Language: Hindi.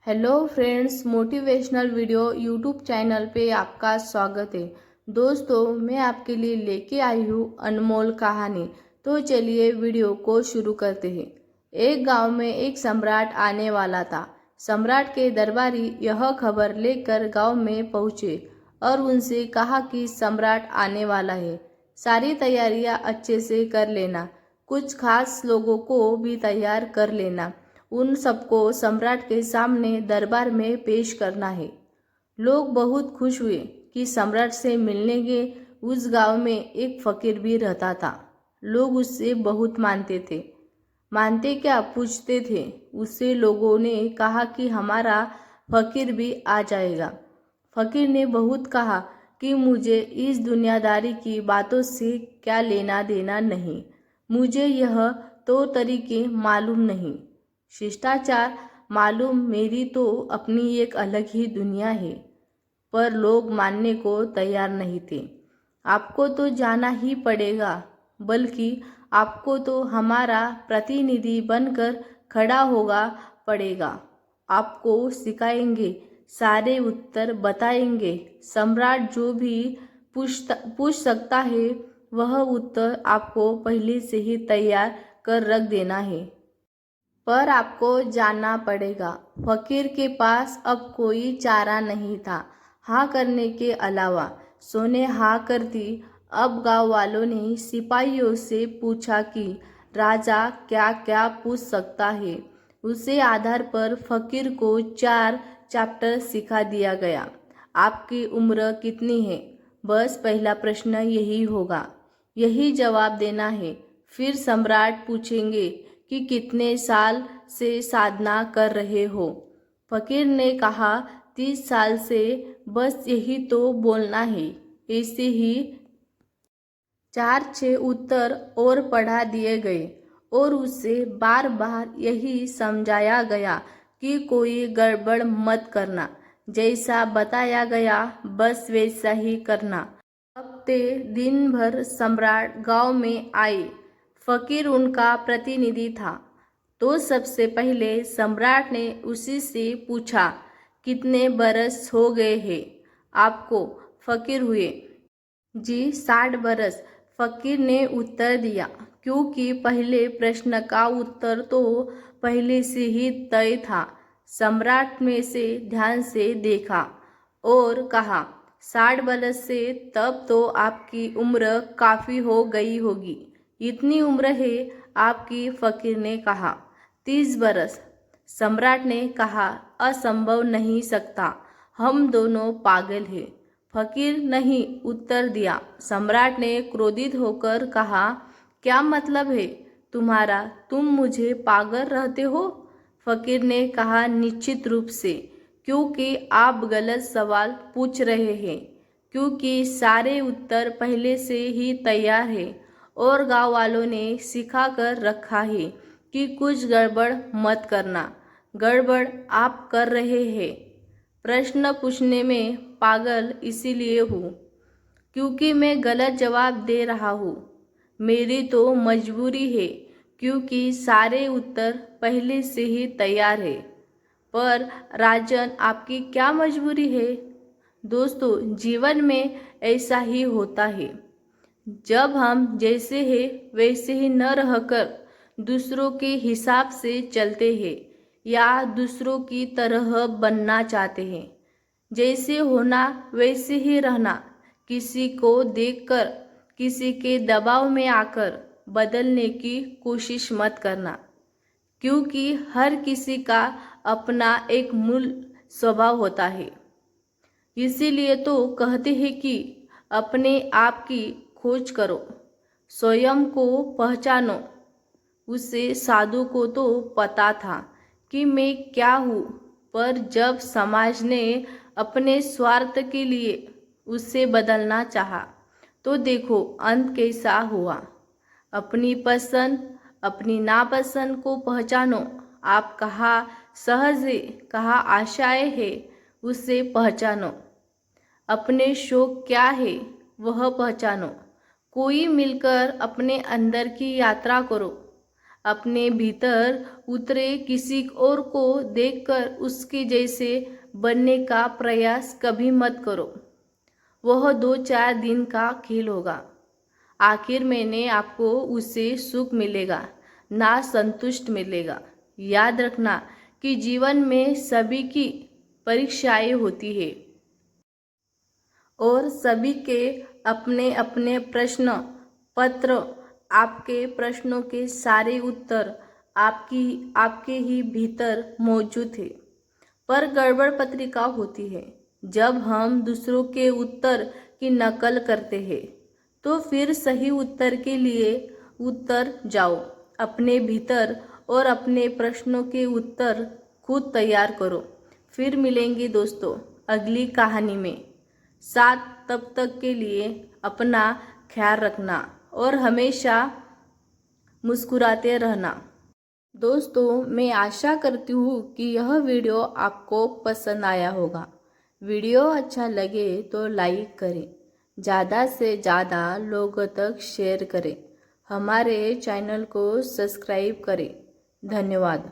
Hello friends, motivational video YouTube channel पे आपका स्वागत है। दोस्तों, मैं आपके लिए लेके आई हूँ अनमोल कहानी। तो चलिए वीडियो को शुरू करते हैं। एक गांव में एक सम्राट आने वाला था। सम्राट के दरबारी यह खबर लेकर गांव में पहुंचे और उनसे कहा कि सम्राट आने वाला है। सारी तैयारियां अच्छे से कर लेना, कुछ खास लोगों को भी तैयार कर लेना। उन सबको सम्राट के सामने दरबार में पेश करना है। लोग बहुत खुश हुए कि सम्राट से मिलने के उस गांव में एक फकीर भी रहता था। लोग उससे बहुत मानते थे। मानते क्या, पूछते थे। उससे लोगों ने कहा कि हमारा फकीर भी आ जाएगा। फकीर ने बहुत कहा कि मुझे इस दुनियादारी की बातों से क्या लेना देना नहीं। मुझे यह तो तरीके मालूम नहीं, शिष्टाचार मालूम, मेरी तो अपनी एक अलग ही दुनिया है। पर लोग मानने को तैयार नहीं थे। आपको तो जाना ही पड़ेगा, बल्कि आपको तो हमारा प्रतिनिधि बनकर खड़ा होगा पड़ेगा। आपको सिखाएंगे, सारे उत्तर बताएंगे। सम्राट जो भी पूछ सकता है वह उत्तर आपको पहले से ही तैयार कर रख देना है। पर आपको जानना पड़ेगा। फकीर के पास अब कोई चारा नहीं था हाँ करने के अलावा। सोने हाँ कर दी। अब गांव वालों ने सिपाहियों से पूछा कि राजा क्या क्या पूछ सकता है। उसे आधार पर फकीर को 4 चैप्टर सिखा दिया गया। आपकी उम्र कितनी है, बस पहला प्रश्न यही होगा, यही जवाब देना है। फिर सम्राट पूछेंगे कि कितने साल से साधना कर रहे हो। फकीर ने कहा 30 साल से। बस यही तो बोलना है। ऐसे ही 4-6 उत्तर और पढ़ा दिए गए और उसे बार बार यही समझाया गया कि कोई गड़बड़ मत करना, जैसा बताया गया बस वैसा ही करना। हफ्ते दिन भर सम्राट गांव में आए। फकीर उनका प्रतिनिधि था। तो सबसे पहले सम्राट ने उसी से पूछा, कितने बरस हो गए हैं आपको। फकीर हुए, जी 60 बरस। फकीर ने उत्तर दिया, क्योंकि पहले प्रश्न का उत्तर तो पहले से ही तय था। सम्राट में से ध्यान से देखा और कहा, 60 बरस से, तब तो आपकी उम्र काफ़ी हो गई होगी। इतनी उम्र है आपकी। फकीर ने कहा 30 बरस। सम्राट ने कहा, असंभव नहीं सकता, हम दोनों पागल हैं। फकीर नहीं उत्तर दिया। सम्राट ने क्रोधित होकर कहा, क्या मतलब है तुम्हारा, तुम मुझे पागल रहते हो। फकीर ने कहा, निश्चित रूप से, क्योंकि आप गलत सवाल पूछ रहे हैं, क्योंकि सारे उत्तर पहले से ही तैयार है और गांव वालों ने सिखा कर रखा है कि कुछ गड़बड़ मत करना। गड़बड़ आप कर रहे हैं। प्रश्न पूछने में पागल इसीलिए हूँ क्योंकि मैं गलत जवाब दे रहा हूँ। मेरी तो मजबूरी है, क्योंकि सारे उत्तर पहले से ही तैयार है। पर राजन, आपकी क्या मजबूरी है। दोस्तों, जीवन में ऐसा ही होता है। जब हम जैसे हैं वैसे ही न रहकर दूसरों के हिसाब से चलते हैं या दूसरों की तरह बनना चाहते हैं। जैसे होना वैसे ही रहना। किसी को देखकर, किसी के दबाव में आकर बदलने की कोशिश मत करना, क्योंकि हर किसी का अपना एक मूल स्वभाव होता है। इसीलिए तो कहते हैं कि अपने आप की खोज करो, स्वयं को पहचानो। उसे साधु को तो पता था कि मैं क्या हूँ, पर जब समाज ने अपने स्वार्थ के लिए उसे बदलना चाहा, तो देखो अंत कैसा हुआ। अपनी पसंद, अपनी नापसंद को पहचानो। आप कहाँ सहज है, कहाँ आशाएं है, उसे पहचानो। अपने शौक क्या है वह पहचानो। कोई मिलकर अपने अंदर की यात्रा करो। अपने भीतर उतरे किसी और को देखकर उसके जैसे बनने का प्रयास कभी मत करो। वह 2-4 दिन का खेल होगा। आखिर में आपको उससे सुख मिलेगा, ना संतुष्ट मिलेगा। याद रखना कि जीवन में सभी की परीक्षाएं होती है और सभी के अपने अपने प्रश्न पत्र, आपके प्रश्नों के सारे उत्तर आपके ही भीतर मौजूद है। पर गड़बड़ पत्रिका होती है जब हम दूसरों के उत्तर की नकल करते हैं। तो फिर सही उत्तर के लिए उत्तर जाओ, अपने भीतर और अपने प्रश्नों के उत्तर खुद तैयार करो। फिर मिलेंगे दोस्तों अगली कहानी में। साथ तब तक के लिए अपना ख्याल रखना और हमेशा मुस्कुराते रहना। दोस्तों मैं आशा करती हूँ कि यह वीडियो आपको पसंद आया होगा। वीडियो अच्छा लगे तो लाइक करें, ज़्यादा से ज़्यादा लोगों तक शेयर करें, हमारे चैनल को सब्सक्राइब करें। धन्यवाद।